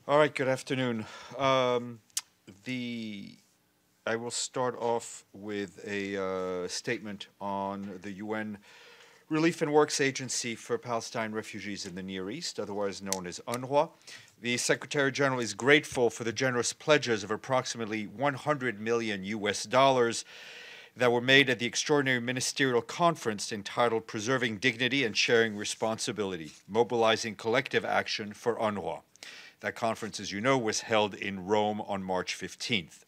All right, good afternoon. Um, I will start off with a statement on the UN Relief and Works Agency for Palestine Refugees in the Near East, otherwise known as UNRWA. The Secretary General is grateful for the generous pledges of approximately 100 million US dollars that were made at the extraordinary ministerial conference entitled Preserving Dignity and Sharing Responsibility, Mobilizing Collective Action for UNRWA. That conference, as you know, was held in Rome on March 15th.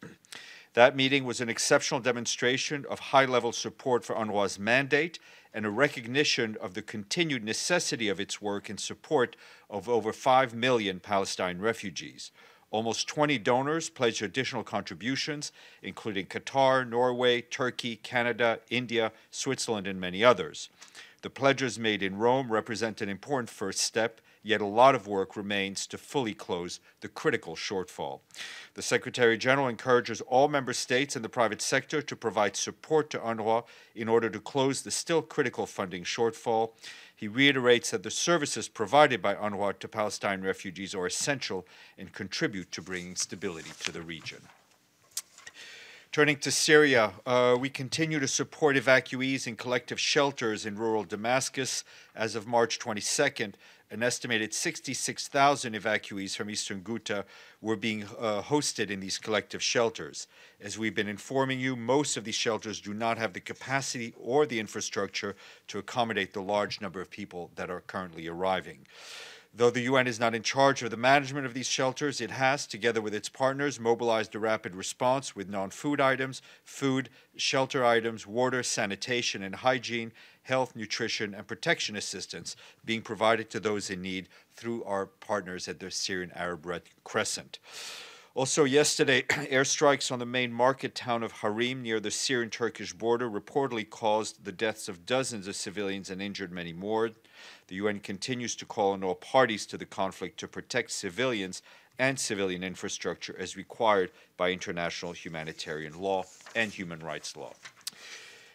That meeting was an exceptional demonstration of high-level support for UNRWA's mandate and a recognition of the continued necessity of its work in support of over 5 million Palestine refugees. Almost 20 donors pledged additional contributions, including Qatar, Norway, Turkey, Canada, India, Switzerland, and many others. The pledges made in Rome represent an important first step, yet a lot of work remains to fully close the critical shortfall. The Secretary General encourages all member states and the private sector to provide support to UNRWA in order to close the still critical funding shortfall. He reiterates that the services provided by UNRWA to Palestine refugees are essential and contribute to bringing stability to the region. Turning to Syria, we continue to support evacuees in collective shelters in rural Damascus. As of March 22nd, an estimated 66,000 evacuees from eastern Ghouta were being hosted in these collective shelters. As we've been informing you, most of these shelters do not have the capacity or the infrastructure to accommodate the large number of people that are currently arriving. Though the UN is not in charge of the management of these shelters, it has, together with its partners, mobilized a rapid response with non-food items, food, shelter items, water, sanitation and hygiene, health, nutrition, and protection assistance being provided to those in need through our partners at the Syrian Arab Red Crescent. Also yesterday, airstrikes on the main market town of Harim near the Syrian-Turkish border reportedly caused the deaths of dozens of civilians and injured many more. The UN continues to call on all parties to the conflict to protect civilians and civilian infrastructure as required by international humanitarian law and human rights law.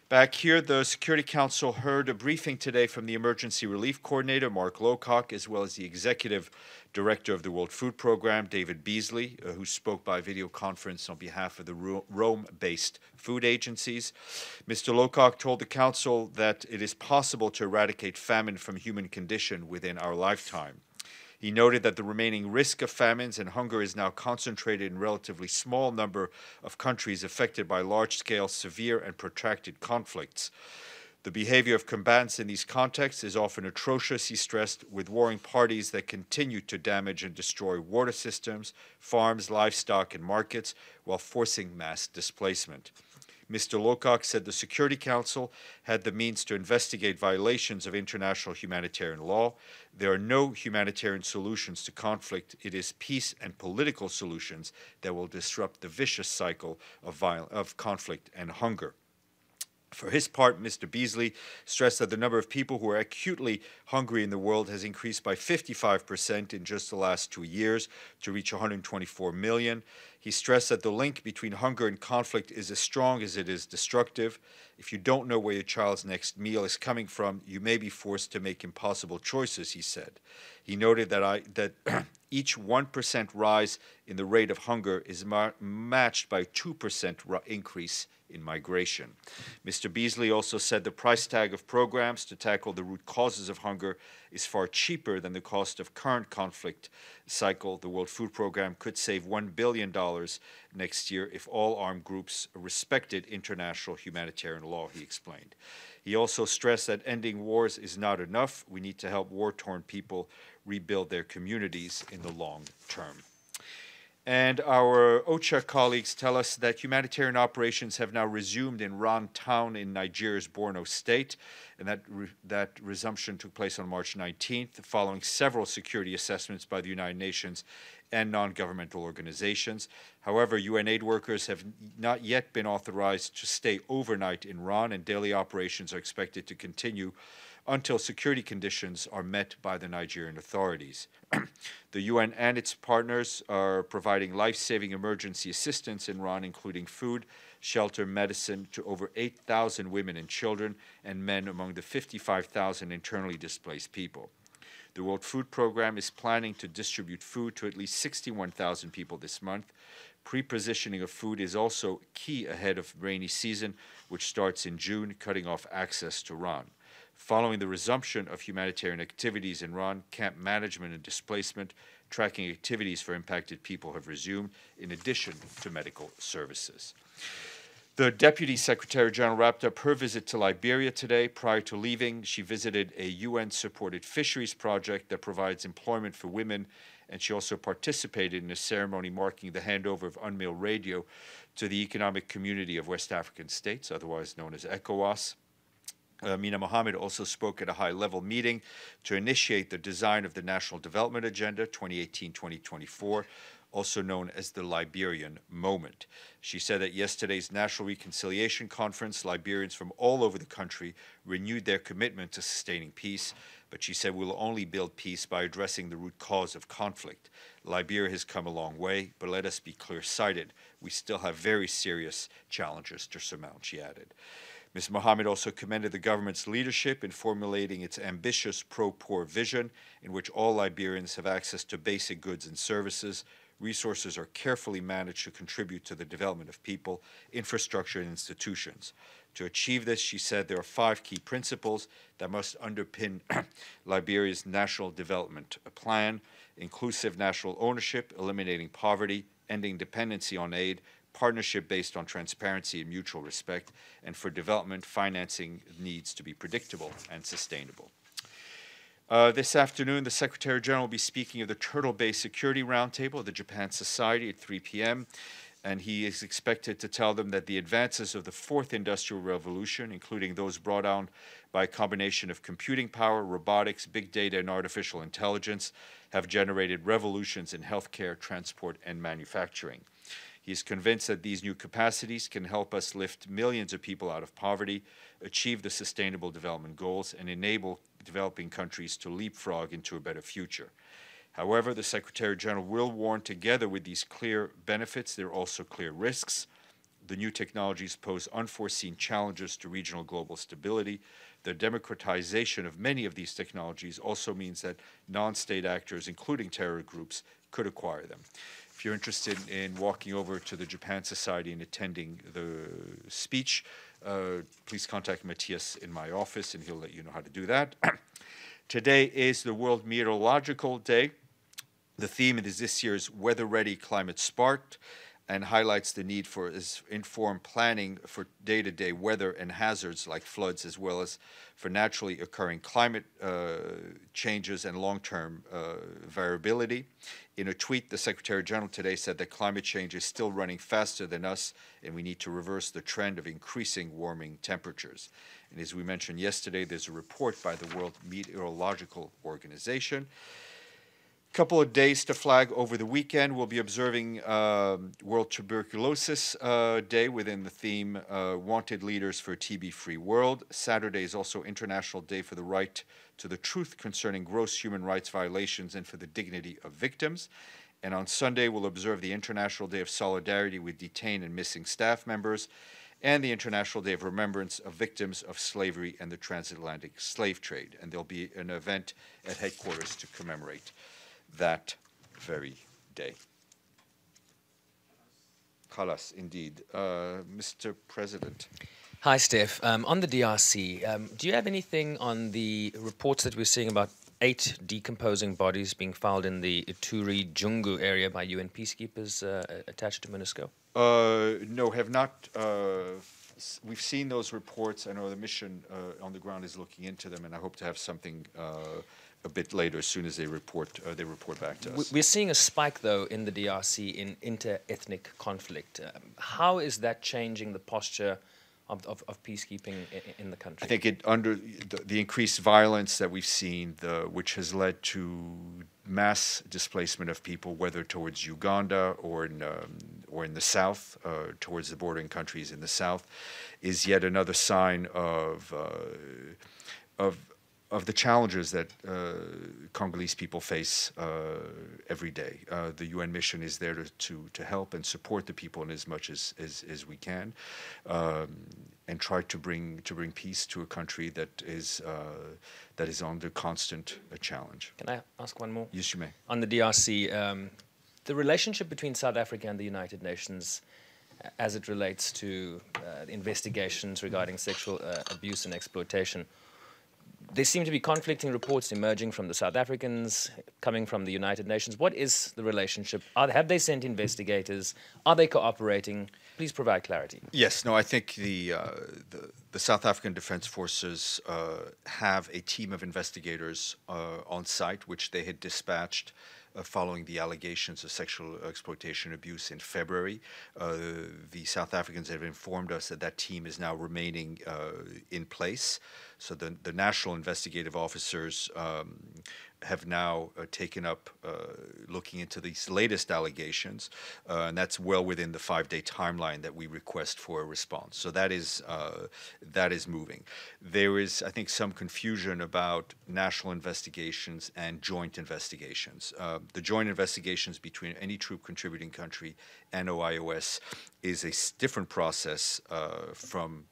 Back here, the Security Council heard a briefing today from the Emergency Relief Coordinator, Mark Lowcock, as well as the Executive Director of the World Food Program, David Beasley, who spoke by video conference on behalf of the Rome-based food agencies. Mr. Lowcock told the Council that it is possible to eradicate famine from human condition within our lifetime. He noted that the remaining risk of famines and hunger is now concentrated in a relatively small number of countries affected by large-scale, severe, and protracted conflicts. The behavior of combatants in these contexts is often atrocious, he stressed, with warring parties that continue to damage and destroy water systems, farms, livestock, and markets while forcing mass displacement. Mr. Lowcock said the Security Council had the means to investigate violations of international humanitarian law. There are no humanitarian solutions to conflict. It is peace and political solutions that will disrupt the vicious cycle of conflict and hunger. For his part, Mr. Beasley stressed that the number of people who are acutely hungry in the world has increased by 55% in just the last 2 years to reach 124 million. He stressed that the link between hunger and conflict is as strong as it is destructive. If you don't know where your child's next meal is coming from, you may be forced to make impossible choices, he said. He noted that each 1% rise in the rate of hunger is matched by a 2% increase in migration. Mr. Beasley also said the price tag of programs to tackle the root causes of hunger is far cheaper than the cost of current conflict cycle. The World Food Program could save $1 billion next year if all armed groups respected international humanitarian law, he explained. He also stressed that ending wars is not enough. We need to help war-torn people rebuild their communities in the long term. And our OCHA colleagues tell us that humanitarian operations have now resumed in RANN town in Nigeria's Borno state, and that resumption took place on March 19th, following several security assessments by the United Nations and non-governmental organizations. However, UN aid workers have not yet been authorized to stay overnight in RANN, and daily operations are expected to continue until security conditions are met by the Nigerian authorities. The UN and its partners are providing life-saving emergency assistance in RANN, including food, shelter, medicine to over 8,000 women and children and men among the 55,000 internally displaced people. The World Food Programme is planning to distribute food to at least 61,000 people this month. Pre-positioning of food is also key ahead of rainy season, which starts in June, cutting off access to RANN. Following the resumption of humanitarian activities in RANN, camp management and displacement, tracking activities for impacted people have resumed, in addition to medical services. The Deputy Secretary General wrapped up her visit to Liberia today. Prior to leaving, she visited a UN-supported fisheries project that provides employment for women, and she also participated in a ceremony marking the handover of UNMIL radio to the Economic Community of West African States, otherwise known as ECOWAS. Mina Mohammed also spoke at a high-level meeting to initiate the design of the National Development Agenda 2018-2024, also known as the Liberian Moment. She said at yesterday's National Reconciliation Conference, Liberians from all over the country renewed their commitment to sustaining peace, but she said we'll only build peace by addressing the root cause of conflict. Liberia has come a long way, but let us be clear-sighted. We still have very serious challenges to surmount, she added. Ms. Mohammed also commended the government's leadership in formulating its ambitious pro-poor vision, in which all Liberians have access to basic goods and services. Resources are carefully managed to contribute to the development of people, infrastructure, and institutions. To achieve this, she said, there are 5 key principles that must underpin Liberia's national development plan: inclusive national ownership, eliminating poverty, ending dependency on aid, partnership based on transparency and mutual respect, and for development, financing needs to be predictable and sustainable. This afternoon, the Secretary General will be speaking of the Turtle Bay Security Roundtable of the Japan Society at 3 p.m., and he is expected to tell them that the advances of the 4th Industrial Revolution, including those brought on by a combination of computing power, robotics, big data, and artificial intelligence, have generated revolutions in healthcare, transport, and manufacturing. He is convinced that these new capacities can help us lift millions of people out of poverty, achieve the Sustainable Development Goals, and enable developing countries to leapfrog into a better future. However, the Secretary General will warn, together with these clear benefits, there are also clear risks. The new technologies pose unforeseen challenges to regional global stability. The democratization of many of these technologies also means that non-state actors, including terror groups, could acquire them. If you're interested in walking over to the Japan Society and attending the speech, please contact Matthias in my office, and he'll let you know how to do that. Today is the World Meteorological Day. The theme is this year's Weather Ready Climate Sparked, and highlights the need for informed planning for day-to-day weather and hazards like floods, as well as for naturally occurring climate changes and long-term variability. In a tweet, the Secretary General today said that climate change is still running faster than us, and we need to reverse the trend of increasing warming temperatures. And as we mentioned yesterday, there's a report by the World Meteorological Organization. Couple of days to flag over the weekend. We'll be observing World Tuberculosis Day within the theme Wanted Leaders for a TB-Free World. Saturday is also International Day for the Right to the Truth Concerning Gross Human Rights Violations and for the Dignity of Victims. And on Sunday, we'll observe the International Day of Solidarity with Detained and Missing Staff Members and the International Day of Remembrance of Victims of Slavery and the Transatlantic Slave Trade. And there'll be an event at headquarters to commemorate that very day. Khalas, indeed. Mr. President. Hi, Steph. On the DRC, do you have anything on the reports that we're seeing about 8 decomposing bodies being found in the Ituri Jungu area by UN peacekeepers attached to MONUSCO? No, have not. We've seen those reports. I know the mission on the ground is looking into them, and I hope to have something a bit later as soon as they report back to us. We're seeing a spike, though, in the DRC in inter-ethnic conflict. How is that changing the posture of peacekeeping in the country? I think under the increased violence that we've seen, which has led to mass displacement of people, whether towards Uganda or in the south, towards the bordering countries in the south, is yet another sign of the challenges that Congolese people face every day. The UN mission is there to help and support the people in as much as we can. and try to bring peace to a country that is under constant challenge. Can I ask one more? Yes, you may. On the DRC, the relationship between South Africa and the United Nations as it relates to investigations regarding sexual abuse and exploitation. There seem to be conflicting reports emerging from the South Africans, coming from the United Nations. What is the relationship? Have they sent investigators? Are they cooperating? Please provide clarity. Yes, no, I think the South African Defense Forces have a team of investigators on site, which they had dispatched following the allegations of sexual exploitation and abuse in February. The South Africans have informed us that that team is now remaining in place. So the national investigative officers have now taken up looking into these latest allegations, and that's well within the 5-day timeline that we request for a response. So that is moving. There is, I think, some confusion about national investigations and joint investigations. The joint investigations between any troop contributing country and OIOS is a different process from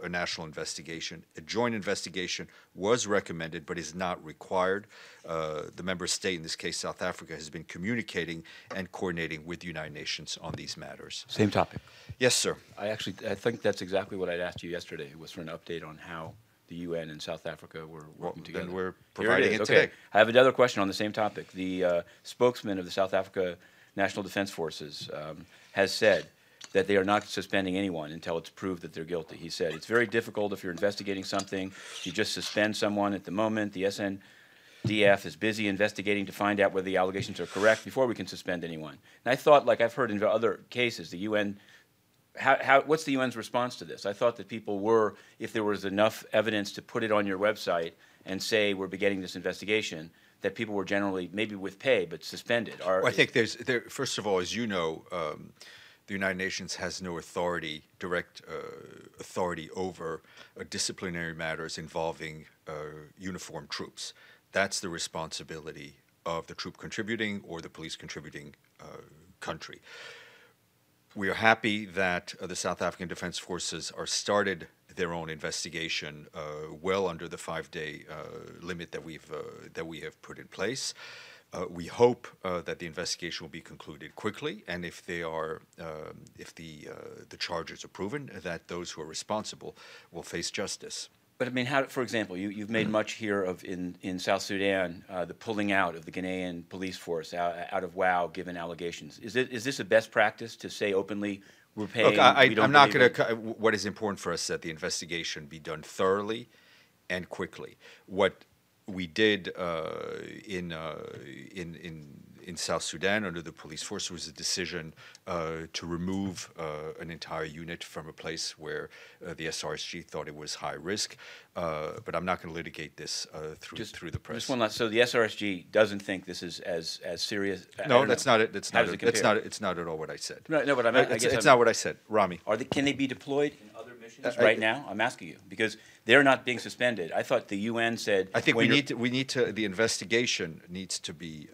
a national investigation. A joint investigation was recommended but is not required. The member state, in this case South Africa, has been communicating and coordinating with the United Nations on these matters. Same topic. Yes, sir. I think that's exactly what I'd asked you yesterday, was for an update on how the UN and South Africa were working together. Then we're providing it today. Okay. I have another question on the same topic. The spokesman of the South Africa National Defense Forces has said that they are not suspending anyone until it's proved that they're guilty. He said, it's very difficult if you're investigating something. You just suspend someone at the moment. The SNDF is busy investigating to find out whether the allegations are correct before we can suspend anyone. And I thought, like I've heard in other cases, the UN, what's the UN's response to this? I thought that people were, if there was enough evidence to put it on your website and say we're beginning this investigation, that people were generally, maybe with pay, but suspended. Well, I think first of all, as you know, the United Nations has no direct authority over disciplinary matters involving uniformed troops. That's the responsibility of the troop contributing or the police contributing country. We are happy that the South African Defense Forces are started their own investigation well under the 5-day limit that we have put in place. We hope that the investigation will be concluded quickly, and if the charges are proven, that those who are responsible will face justice. But I mean, how, for example, you've made much here of in South Sudan the pulling out of the Ghanaian police force out of WOW, given allegations. Is this a best practice to say openly we're paying? Look, I'm not going to. What is important for us is that the investigation be done thoroughly and quickly. What we did in South Sudan under the police force was a decision to remove an entire unit from a place where the SRSG thought it was high risk. But I'm not going to litigate this through the press. Just one last. So the SRSG doesn't think this is as serious. No, that's not it. It's not at all what I said. No, but it's not what I said, Rami. Can they be deployed in other missions right now? I'm asking you because they're not being suspended. I thought the UN said. I think we need to. The investigation needs to be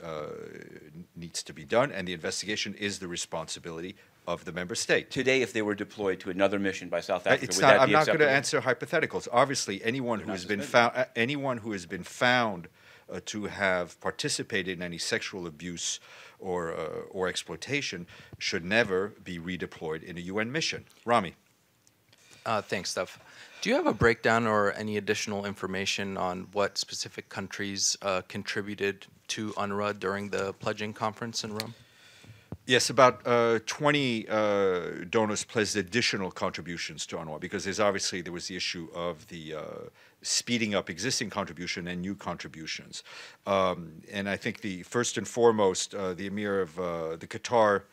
done, and the investigation is the responsibility of the member state. Today, if they were deployed to another mission by South Africa, would that be I'm not acceptable? going to answer hypotheticals. Obviously, anyone who has been found to have participated in any sexual abuse or exploitation should never be redeployed in a UN mission. Rami. Thanks, Steph. Do you have a breakdown or any additional information on what specific countries contributed to UNRWA during the pledging conference in Rome? Yes, about 20 donors pledged additional contributions to UNRWA because there was the issue of the speeding up existing contribution and new contributions. And I think first and foremost, the Emir of the Qatar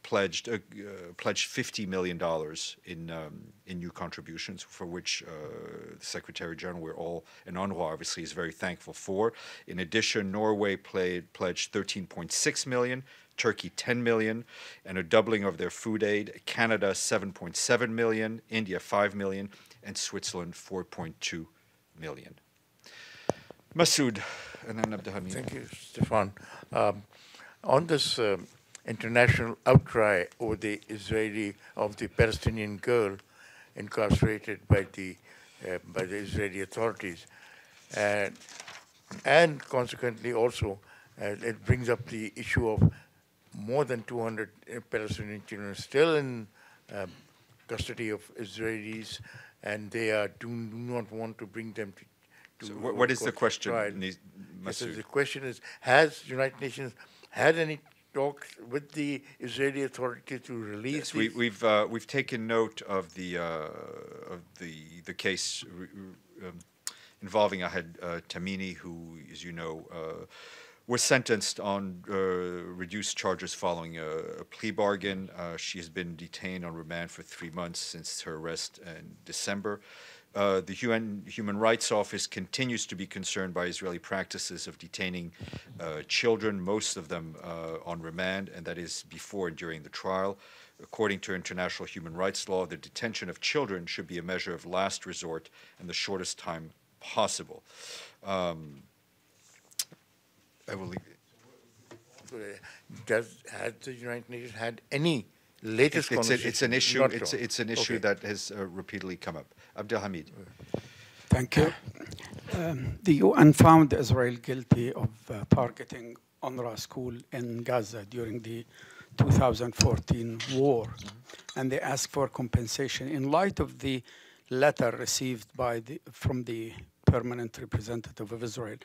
pledged $50 million in new contributions, for which the Secretary General and UNRWA obviously is very thankful for. In addition, Norway pledged $13.6 million, Turkey $10 million, and a doubling of their food aid. Canada $7.7 million, India $5 million, and Switzerland $4.2 million. Masoud, and then Abdelhamid. Thank you, Stéphane. On this international outcry over the Palestinian girl, incarcerated by the Israeli authorities, and consequently also it brings up the issue of more than 200 Palestinian children still in custody of Israelis, and they do not want to bring them to So what is the question, So the question is, has the United Nations had any talks with the Israeli authority to release these? We've taken note of the case involving Ahed Tamimi, who, as you know, was sentenced on reduced charges following a plea bargain. She has been detained on remand for 3 months since her arrest in December. The UN Human Rights Office continues to be concerned by Israeli practices of detaining children, most of them on remand, and that is before and during the trial. According to international human rights law, the detention of children should be a measure of last resort and the shortest time possible. I will leave it. Has the United Nations had any latest conversation? It's an issue. It's an issue that has repeatedly come up. Abdelhamid. Thank you. The UN found Israel guilty of targeting UNRWA school in Gaza during the 2014 war, and they asked for compensation. In light of the letter received from the permanent representative of Israel,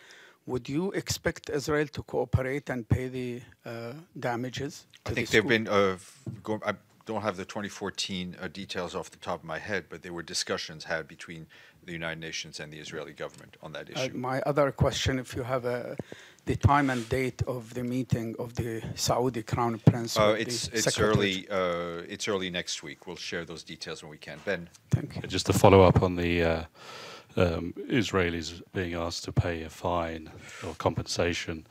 would you expect Israel to cooperate and pay the damages? I think they've been I don't have the 2014 details off the top of my head, but there were discussions had between the United Nations and the Israeli government on that issue. My other question, if you have the time and date of the meeting of the Saudi Crown Prince with it's early next week. We'll share those details when we can. Ben. Thank you. Just to follow up on the Israelis being asked to pay a fine or compensation,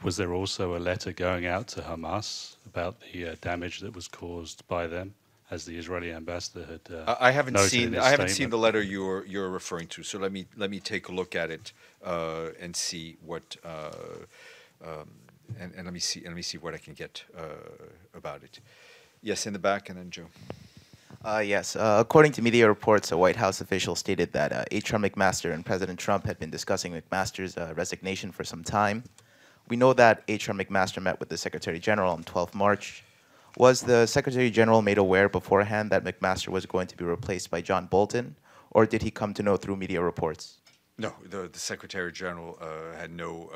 was there also a letter going out to Hamas about the damage that was caused by them, as the Israeli ambassador had? I haven't seen the letter you're referring to. So let me take a look at it and see what and let me see what I can get about it. Yes, in the back, and then Joe. Yes. According to media reports, a White House official stated that H.R. McMaster and President Trump had been discussing McMaster's resignation for some time. We know that H.R. McMaster met with the Secretary General on 12 March. Was the Secretary General made aware beforehand that McMaster was going to be replaced by John Bolton, or did he come to know through media reports? No, the Secretary General had no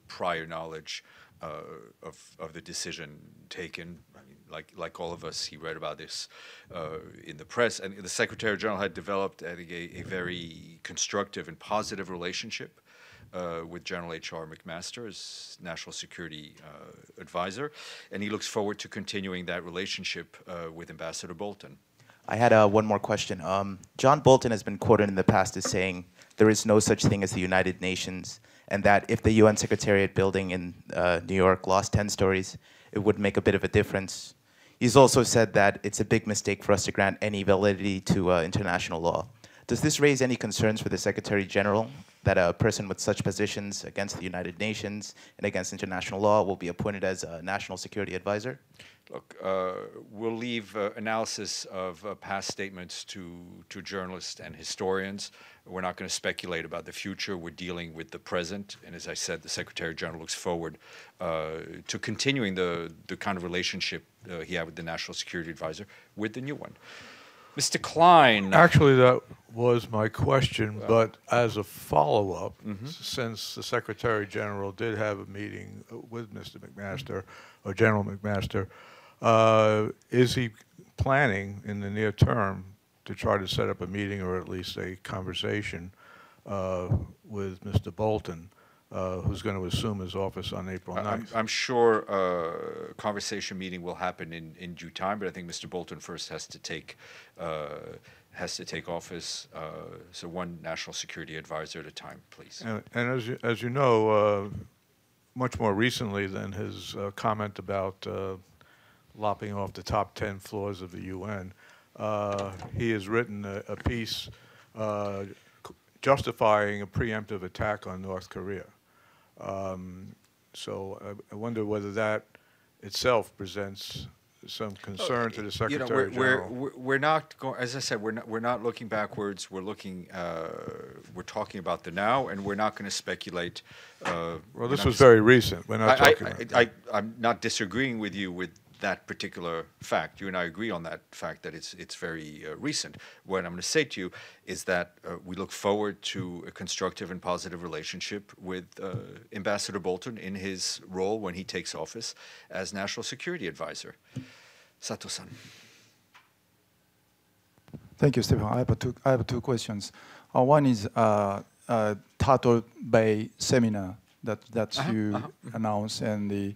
prior knowledge of the decision taken. I mean, like all of us, he read about this in the press, and the Secretary General had developed, I think, a very constructive and positive relationship with General H.R. McMaster as National Security Advisor, and he looks forward to continuing that relationship with Ambassador Bolton. I had one more question. John Bolton has been quoted in the past as saying there is no such thing as the United Nations, and that if the UN Secretariat building in New York lost 10 stories, it would make a bit of a difference. He's also said that it's a big mistake for us to grant any validity to international law. Does this raise any concerns for the Secretary General that a person with such positions against the United Nations and against international law will be appointed as a National Security Advisor? Look, we'll leave analysis of past statements to journalists and historians. We're not going to speculate about the future. We're dealing with the present. And as I said, the Secretary General looks forward to continuing the kind of relationship he had with the National Security Advisor with the new one. Mr. Klein. Actually, that was my question, but as a follow-up, since the Secretary General did have a meeting with Mr. McMaster, or General McMaster, is he planning in the near term to try to set up a meeting or at least a conversation with Mr. Bolton, who's going to assume his office on April 9th? I'm sure a conversation meeting will happen in due time, but I think Mr. Bolton first has to take office. So one National Security Advisor at a time, please. And as you know, much more recently than his comment about lopping off the top 10 floors of the UN, he has written a piece justifying a preemptive attack on North Korea. So I wonder whether that itself presents some concern to the You know, Secretary General. we're not going. As I said, we're not looking backwards. We're looking. We're talking about the now, and we're not going to speculate. Well, this was very recent. We're not talking about I'm not disagreeing with you with that particular fact. You and I agree on that fact that it's very recent. What I'm going to say to you is that we look forward to a constructive and positive relationship with Ambassador Bolton in his role when he takes office as National Security Advisor. Sato-san. Thank you, Stephen. I have two questions. One is Turtle Bay seminar that you announced, and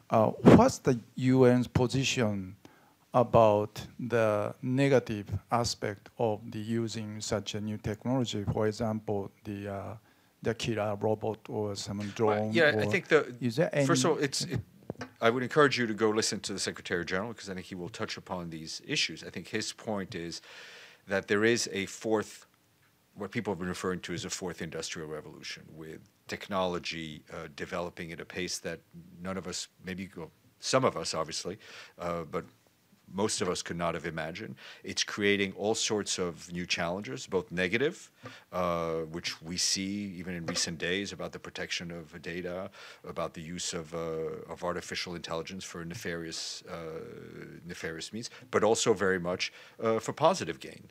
what's the UN's position about the negative aspect of the using such a new technology? For example, the killer robot or some drone. Yeah, I think is there any, first of all, I would encourage you to go listen to the Secretary General, because I think he will touch upon these issues. I think his point is that there is a fourth, what people have been referring to as a fourth industrial revolution, with technology developing at a pace that none of us, maybe some of us obviously, but most of us could not have imagined. It's creating all sorts of new challenges, both negative, which we see even in recent days about the protection of data, about the use of artificial intelligence for nefarious means, but also very much for positive gain,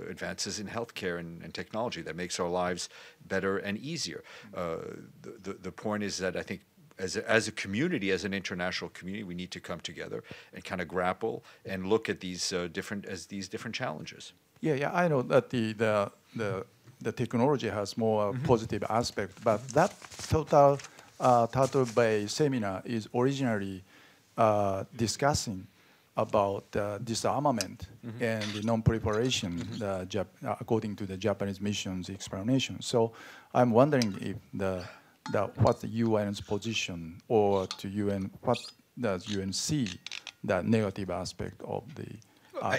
advances in healthcare and technology that makes our lives better and easier. The point is that I think as a community, as an international community, we need to come together and kind of grapple and look at these different challenges. Yeah, I know that the technology has more positive aspect, but that Turtle Bay seminar is originally discussing about disarmament and the non-proliferation, according to the Japanese mission's explanation. So I'm wondering if what's the UN's position, or to UN, what does UN see the negative aspect of the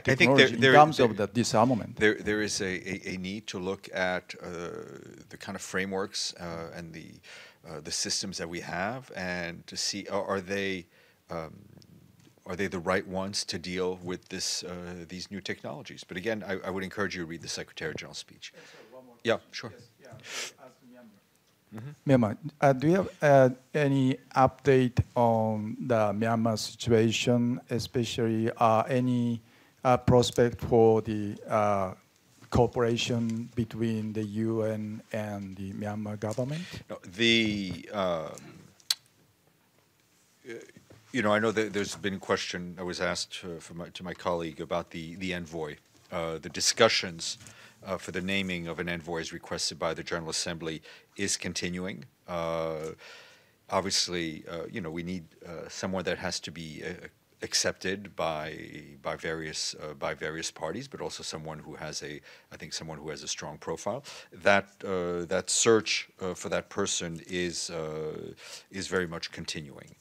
technology in terms of the disarmament? There is a need to look at the kind of frameworks and the systems that we have, and to see are they the right ones to deal with these new technologies. But again, I would encourage you to read the Secretary General's speech. Yeah, sure. Yes, Myanmar, do you have any update on the Myanmar situation, especially any prospect for the cooperation between the UN and the Myanmar government? No, I know that there's been a question I was asked to my colleague about the envoy, the discussions for the naming of an envoy as requested by the General Assembly is continuing. Obviously, we need someone that has to be accepted by various parties, but also someone who has a strong profile. That search for that person is very much continuing.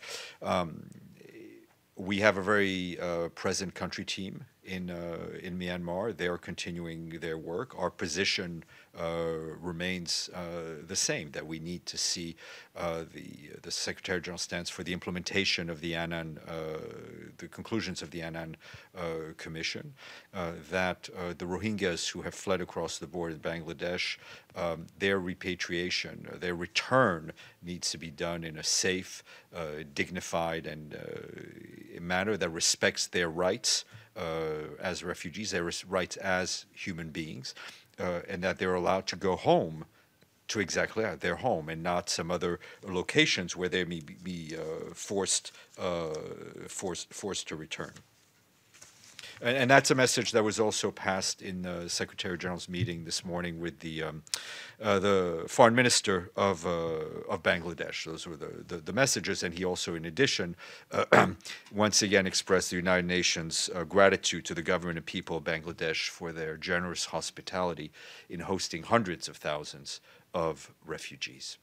We have a very present country team in Myanmar. They are continuing their work. Our position remains the same, that we need to see the Secretary General stands for the implementation of the Annan, the conclusions of the Annan Commission, that the Rohingyas who have fled across the border in Bangladesh, their repatriation, their return needs to be done in a safe, dignified and manner that respects their rights as refugees, their rights as human beings, and that they're allowed to go home to exactly their home and not some other locations where they may be forced to return. And that's a message that was also passed in the Secretary General's meeting this morning with the Foreign Minister of Bangladesh. Those were the messages, and he also, in addition, once again expressed the United Nations gratitude to the government and people of Bangladesh for their generous hospitality in hosting hundreds of thousands of refugees.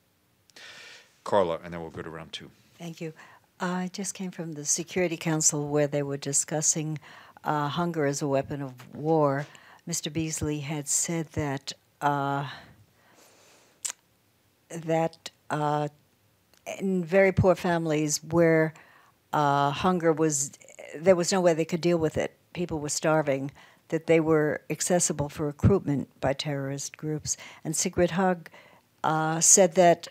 Carla, and then we'll go to round two. Thank you. I just came from the Security Council where they were discussing hunger as a weapon of war. Mr. Beasley had said that in very poor families where hunger was there was no way they could deal with it. People were starving, that they were accessible for recruitment by terrorist groups. And Sigrid Haag said that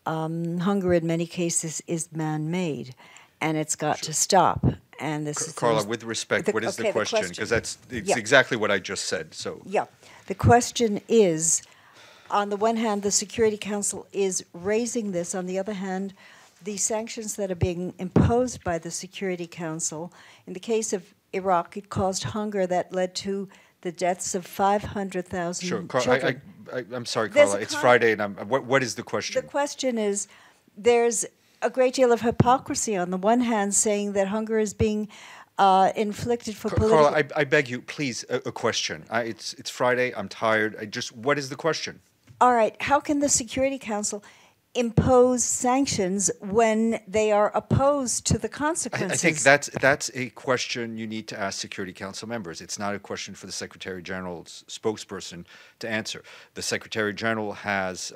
hunger in many cases is man-made, and it's got to stop. And this is Carla, with respect, what is the question? Because it's exactly what I just said. So yeah, the question is, on the one hand, the Security Council is raising this. On the other hand, the sanctions that are being imposed by the Security Council, in the case of Iraq, it caused hunger that led to the deaths of 500,000 children. I'm sorry, Carla. It's Friday, and what is the question? The question is, there's a great deal of hypocrisy on the one hand, saying that hunger is being inflicted for political... Carla, I beg you, please, a question. It's Friday. I'm tired. What is the question? All right. How can the Security Council impose sanctions when they are opposed to the consequences? I think that's a question you need to ask Security Council members. It's not a question for the Secretary General's spokesperson to answer. The Secretary General has,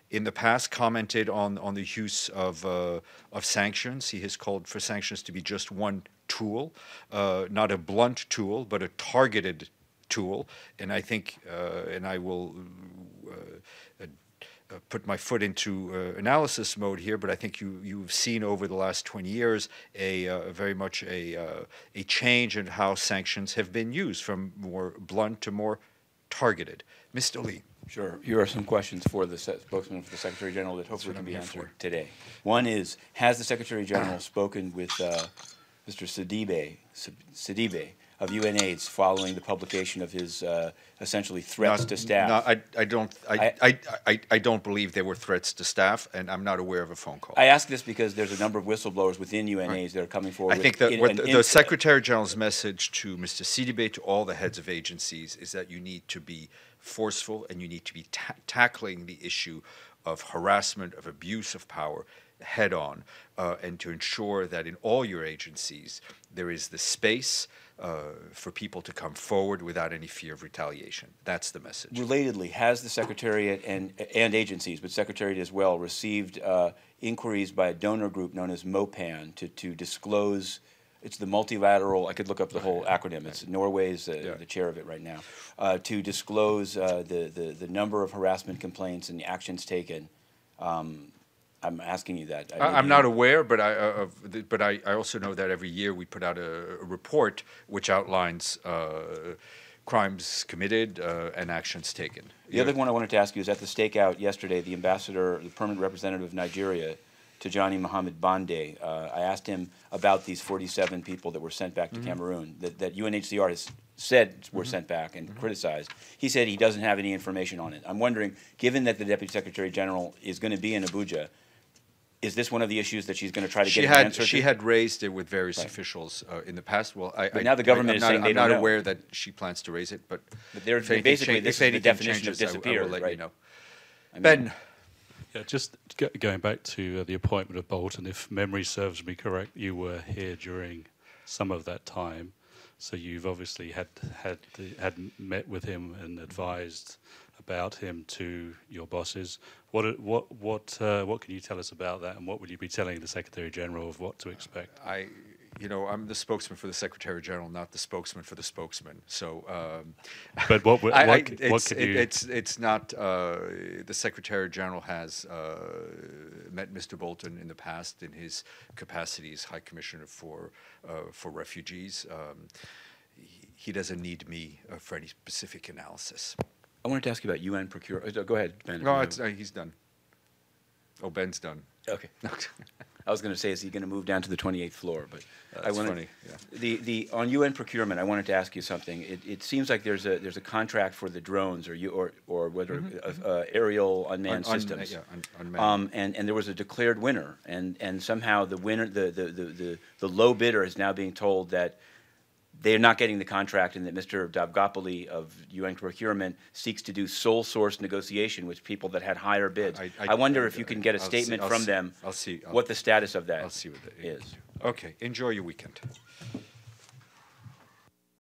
in the past, commented on the use of sanctions. He has called for sanctions to be just one tool, not a blunt tool, but a targeted tool. And I think, and I will put my foot into analysis mode here, but I think you've seen over the last 20 years very much a change in how sanctions have been used, from more blunt to more targeted. Mr. Lee. Sure. Here are some questions for the spokesman for the Secretary General that hopefully can be answered today. One is, has the Secretary General spoken with Mr. Sidibe of UNAIDS following the publication of his essentially threats to staff? No, I don't believe there were threats to staff, and I'm not aware of a phone call. I ask this because there's a number of whistleblowers within UNAIDS that are coming forward. I think that the Secretary General's message to Mr. Sidibe, to all the heads of agencies, is that you need to be forceful and you need to be tackling the issue of harassment, of abuse of power head on, and to ensure that in all your agencies there is the space for people to come forward without any fear of retaliation. That's the message. Relatedly, has the Secretariat and agencies, but Secretariat as well, received inquiries by a donor group known as MOPAN to disclose, it's the multilateral, I could look up the whole acronym, it's Norway's the chair of it right now, to disclose the number of harassment complaints and the actions taken? I'm asking you that. I'm not aware, but I also know that every year we put out a report which outlines crimes committed and actions taken. The other one I wanted to ask you is, at the stakeout yesterday, the ambassador, the permanent representative of Nigeria, Tijani Mohammed Bande, I asked him about these 47 people that were sent back to Cameroon, that UNHCR has said were sent back and criticized. He said he doesn't have any information on it. I'm wondering, given that the Deputy Secretary General is going to be in Abuja, is this one of the issues that she's going to try to get an answer to? She had raised it with various officials in the past. Well, but now the government is saying they don't know. I'm not aware that she plans to raise it, but basically this is the definition of disappear, I will let you know. Ben. Yeah, just going back to the appointment of Bolton, if memory serves me correct, you were here during some of that time, so you've obviously had met with him and advised about him to your bosses. What can you tell us about that, and what would you be telling the Secretary General of what to expect? I'm the spokesman for the Secretary General, not the spokesman for the spokesman. So, but what could you? It's not. The Secretary General has met Mr. Bolton in the past in his capacity as High Commissioner for Refugees. He doesn't need me for any specific analysis. I wanted to ask you about UN procurement. Go ahead, Ben. No, he's done. Oh, Ben's done. Okay. I was going to say, is he going to move down to the 28th floor? But that's funny. Yeah. On UN procurement, I wanted to ask you something. It seems like there's a contract for the drones, or whether aerial unmanned systems. Unmanned. And there was a declared winner, and somehow the winner, the low bidder, is now being told that they're not getting the contract, and that Mr. Davgopoli of UN Procurement seeks to do sole source negotiation with people that had higher bids. I wonder if you can get a statement from them what the status of that I'll see what that is. Okay, enjoy your weekend.